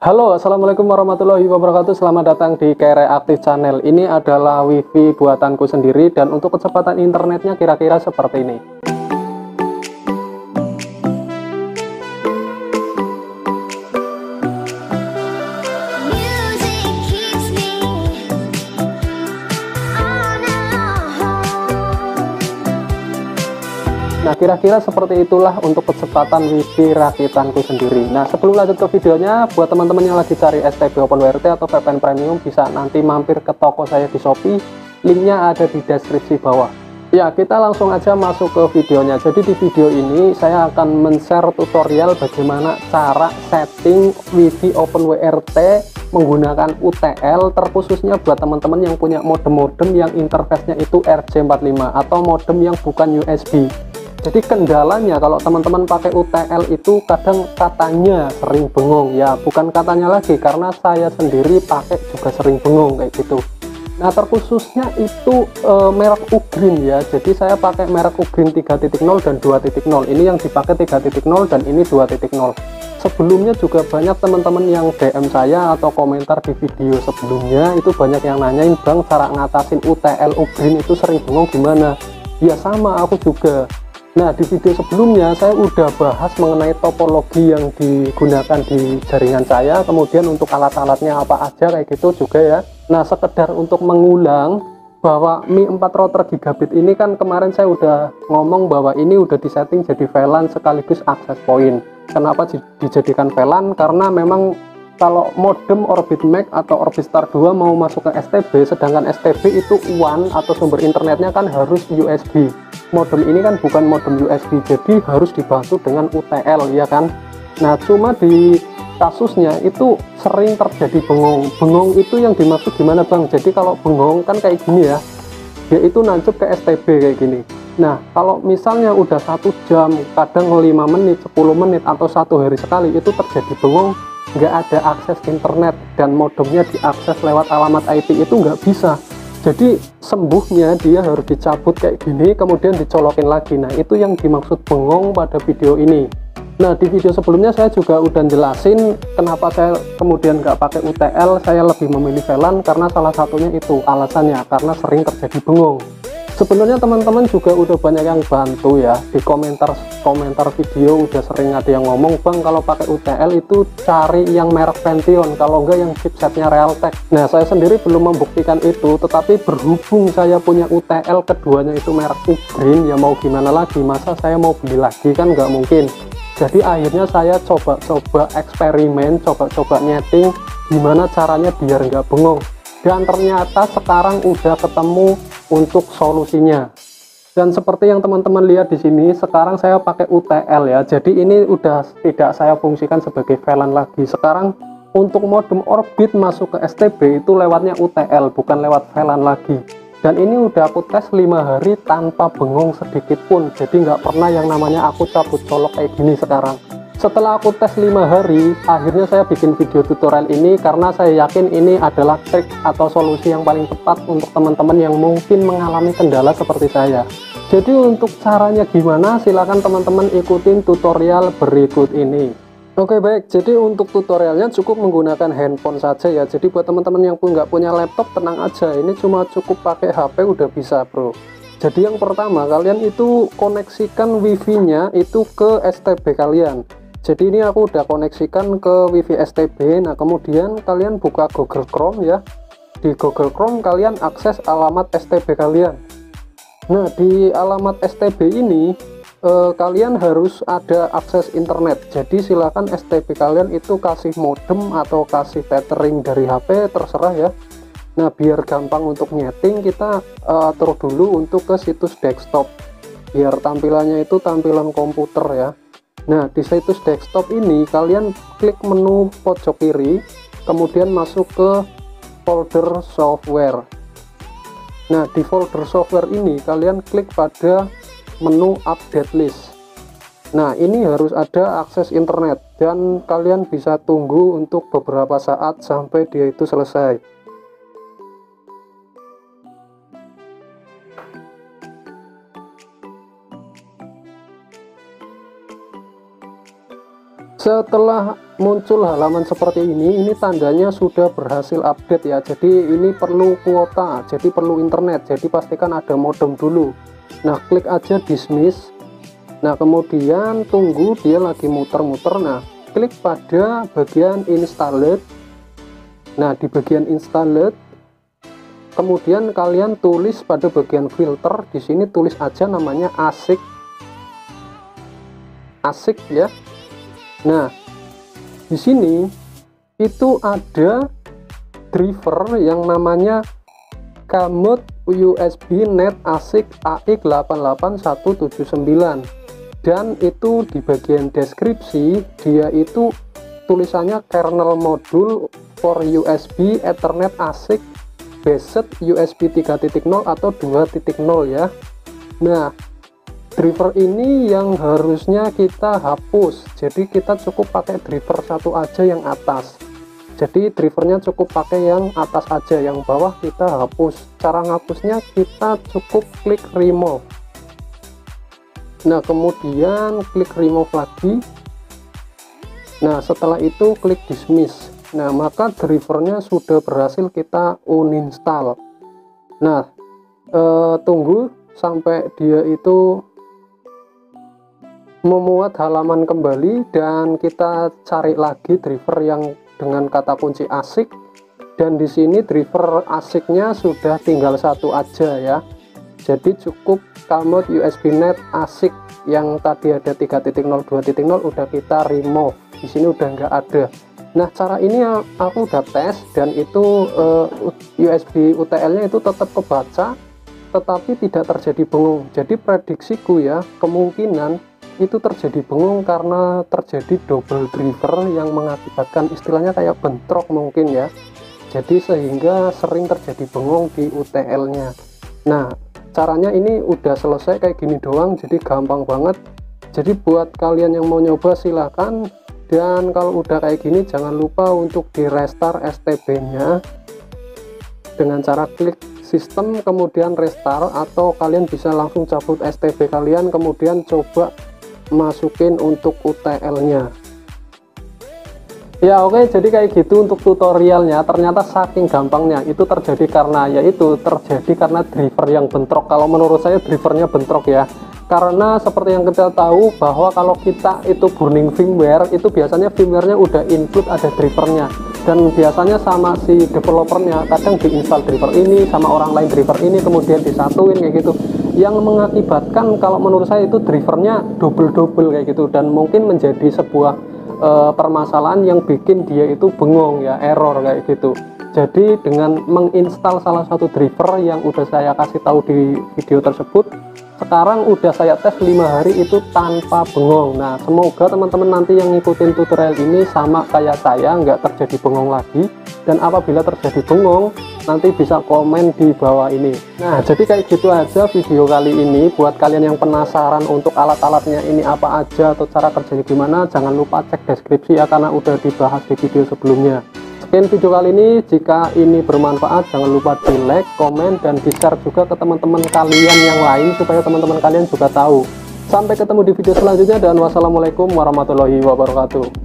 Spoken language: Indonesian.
Halo, assalamualaikum warahmatullahi wabarakatuh. Selamat datang di Kreatif Channel. Ini adalah WiFi buatanku sendiri, dan untuk kecepatan internetnya kira-kira seperti ini. Nah, kira-kira seperti itulah untuk kecepatan WiFi rakitanku sendiri. Nah, sebelum lanjut ke videonya, buat teman-teman yang lagi cari STB OpenWrt atau VPN Premium, bisa nanti mampir ke toko saya di Shopee. Linknya ada di deskripsi bawah. Ya, kita langsung aja masuk ke videonya. Jadi di video ini saya akan men-share tutorial bagaimana cara setting WiFi OpenWrt menggunakan UTL, terkhususnya buat teman-teman yang punya modem-modem yang interface-nya itu RJ45 atau modem yang bukan USB. Jadi kendalanya kalau teman-teman pakai UTL itu kadang katanya sering bengong, ya bukan katanya lagi, karena saya sendiri pakai juga sering bengong kayak gitu. Nah, terkhususnya itu merek Ugreen ya. Jadi saya pakai merek Ugreen 3.0 dan 2.0. Ini yang dipakai 3.0 dan ini 2.0. Sebelumnya juga banyak teman-teman yang DM saya atau komentar di video sebelumnya, itu banyak yang nanyain, "Bang, cara ngatasin UTL Ugreen itu sering bengong gimana?" Ya sama, aku juga. Nah, di video sebelumnya saya udah bahas mengenai topologi yang digunakan di jaringan saya, kemudian untuk alat-alatnya apa aja kayak gitu juga ya. Nah, sekedar untuk mengulang bahwa Mi 4 router gigabit ini kan kemarin saya udah ngomong bahwa ini udah disetting jadi VLAN sekaligus access point. Kenapa dijadikan VLAN? Karena memang kalau modem Orbit Max atau Orbistar 2 mau masuk ke STB, sedangkan STB itu WAN atau sumber internetnya kan harus USB. Modem ini kan bukan modem USB, jadi harus dibantu dengan UTL, ya kan. Nah, cuma di kasusnya itu sering terjadi bengong. Bengong itu yang dimaksud gimana, Bang? Jadi kalau bengong kan kayak gini ya, dia itu nancep ke STB kayak gini. Nah, kalau misalnya udah 1 jam, kadang 5 menit, 10 menit, atau 1 hari sekali itu terjadi bengong, nggak ada akses internet, dan modemnya diakses lewat alamat IP itu nggak bisa. Jadi sembuhnya dia harus dicabut kayak gini, kemudian dicolokin lagi. Nah, itu yang dimaksud bengong pada video ini. Nah, di video sebelumnya saya juga udah jelasin kenapa saya kemudian nggak pakai UTL, saya lebih memilih VLAN, karena salah satunya itu alasannya, karena sering terjadi bengong. Sebenarnya teman-teman juga udah banyak yang bantu ya, di komentar video udah sering ada yang ngomong, "Bang, kalau pakai UTL itu cari yang merek Pention, kalau enggak yang chipsetnya Realtek." Nah, saya sendiri belum membuktikan itu, tetapi berhubung saya punya UTL, keduanya itu merek Ugreen, ya mau gimana lagi, masa saya mau beli lagi, kan nggak mungkin. Jadi akhirnya saya coba-coba eksperimen, coba-coba nyeting gimana caranya biar nggak bengong, dan ternyata sekarang udah ketemu untuk solusinya. Dan seperti yang teman-teman lihat di sini, sekarang saya pakai UTL ya. Jadi ini udah tidak saya fungsikan sebagai VLAN lagi. Sekarang untuk modem Orbit masuk ke STB itu lewatnya UTL, bukan lewat VLAN lagi. Dan ini udah aku tes 5 hari tanpa bengong sedikit pun. Jadi nggak pernah yang namanya aku cabut colok kayak gini sekarang. Setelah aku tes 5 hari, akhirnya saya bikin video tutorial ini karena saya yakin ini adalah trik atau solusi yang paling tepat untuk teman-teman yang mungkin mengalami kendala seperti saya. Jadi untuk caranya gimana, silahkan teman-teman ikutin tutorial berikut ini. Oke, baik, jadi untuk tutorialnya cukup menggunakan handphone saja ya. Jadi buat teman-teman yang nggak punya laptop, tenang aja, ini cuma cukup pakai HP udah bisa, bro. Jadi yang pertama, kalian itu koneksikan wifi-nya itu ke STB kalian. Jadi ini aku udah koneksikan ke WiFi STB. Nah, kemudian kalian buka Google Chrome ya. Di Google Chrome kalian akses alamat STB kalian. Nah, di alamat STB ini kalian harus ada akses internet. Jadi silakan STB kalian itu kasih modem atau kasih tethering dari HP, terserah ya. Nah, biar gampang untuk nyeting, kita atur dulu untuk ke situs desktop. Biar tampilannya itu tampilan komputer ya. Nah, di situs desktop ini kalian klik menu pojok kiri, kemudian masuk ke folder software. Nah, di folder software ini kalian klik pada menu update list. Nah, ini harus ada akses internet, dan kalian bisa tunggu untuk beberapa saat sampai dia itu selesai. Setelah muncul halaman seperti ini tandanya sudah berhasil update ya. Jadi ini perlu kuota, jadi perlu internet, jadi pastikan ada modem dulu. Nah, klik aja dismiss. Nah, kemudian tunggu dia lagi muter-muter. Nah, klik pada bagian installed. Nah, di bagian installed kemudian kalian tulis pada bagian filter, di sini tulis aja namanya ASIC ya. Nah, di sini itu ada driver yang namanya Kamut USB Net ASIC AI88179, dan itu di bagian deskripsi dia itu tulisannya kernel module for USB Ethernet ASIC based USB 3.0 atau 2.0 ya. Nah, driver ini yang harusnya kita hapus, jadi kita cukup pakai driver satu aja yang atas. Jadi drivernya cukup pakai yang atas aja, yang bawah kita hapus. Cara ngapusnya kita cukup klik remove. Nah, kemudian klik remove lagi. Nah, setelah itu klik dismiss. Nah, maka drivernya sudah berhasil kita uninstall. Nah, tunggu sampai dia itu memuat halaman kembali, dan kita cari lagi driver yang dengan kata kunci ASIC, dan di sini driver ASIC-nya sudah tinggal satu aja ya. Jadi cukup Kamut USB Net ASIC yang tadi ada 3.0 2.0 udah kita remove, di sini udah nggak ada. Nah, cara ini aku udah tes, dan itu USB UTL-nya itu tetap kebaca, tetapi tidak terjadi bengong. Jadi prediksiku ya, kemungkinan itu terjadi bengong karena terjadi double driver yang mengakibatkan istilahnya kayak bentrok mungkin ya. Jadi sehingga sering terjadi bengong di UTL-nya. Nah, caranya ini udah selesai kayak gini doang, jadi gampang banget. Jadi buat kalian yang mau nyoba silahkan, dan kalau udah kayak gini jangan lupa untuk di restart STB-nya dengan cara klik sistem kemudian restart, atau kalian bisa langsung cabut STB kalian kemudian coba masukin untuk UTL-nya. Ya oke, jadi kayak gitu untuk tutorialnya. Ternyata saking gampangnya itu terjadi karena driver yang bentrok. Kalau menurut saya drivernya bentrok ya, karena seperti yang kita tahu bahwa kalau kita itu burning firmware, itu biasanya firmware-nya udah include ada drivernya, dan biasanya sama si developernya kadang diinstal driver ini sama orang lain driver ini kemudian disatuin kayak gitu, yang mengakibatkan kalau menurut saya itu drivernya double kayak gitu, dan mungkin menjadi sebuah permasalahan yang bikin dia itu bengong ya, error kayak gitu. Jadi dengan menginstal salah satu driver yang udah saya kasih tahu di video tersebut, sekarang udah saya tes 5 hari itu tanpa bengong. Nah, semoga teman-teman nanti yang ngikutin tutorial ini sama kayak saya, nggak terjadi bengong lagi, dan apabila terjadi bengong nanti bisa komen di bawah ini. Nah, jadi kayak gitu aja video kali ini. Buat kalian yang penasaran untuk alat-alatnya ini apa aja atau cara kerjanya gimana, jangan lupa cek deskripsi ya, karena udah dibahas di video sebelumnya. Sekian video kali ini, jika ini bermanfaat jangan lupa di like, komen, dan di share juga ke teman-teman kalian yang lain supaya teman-teman kalian juga tahu. Sampai ketemu di video selanjutnya, dan wassalamualaikum warahmatullahi wabarakatuh.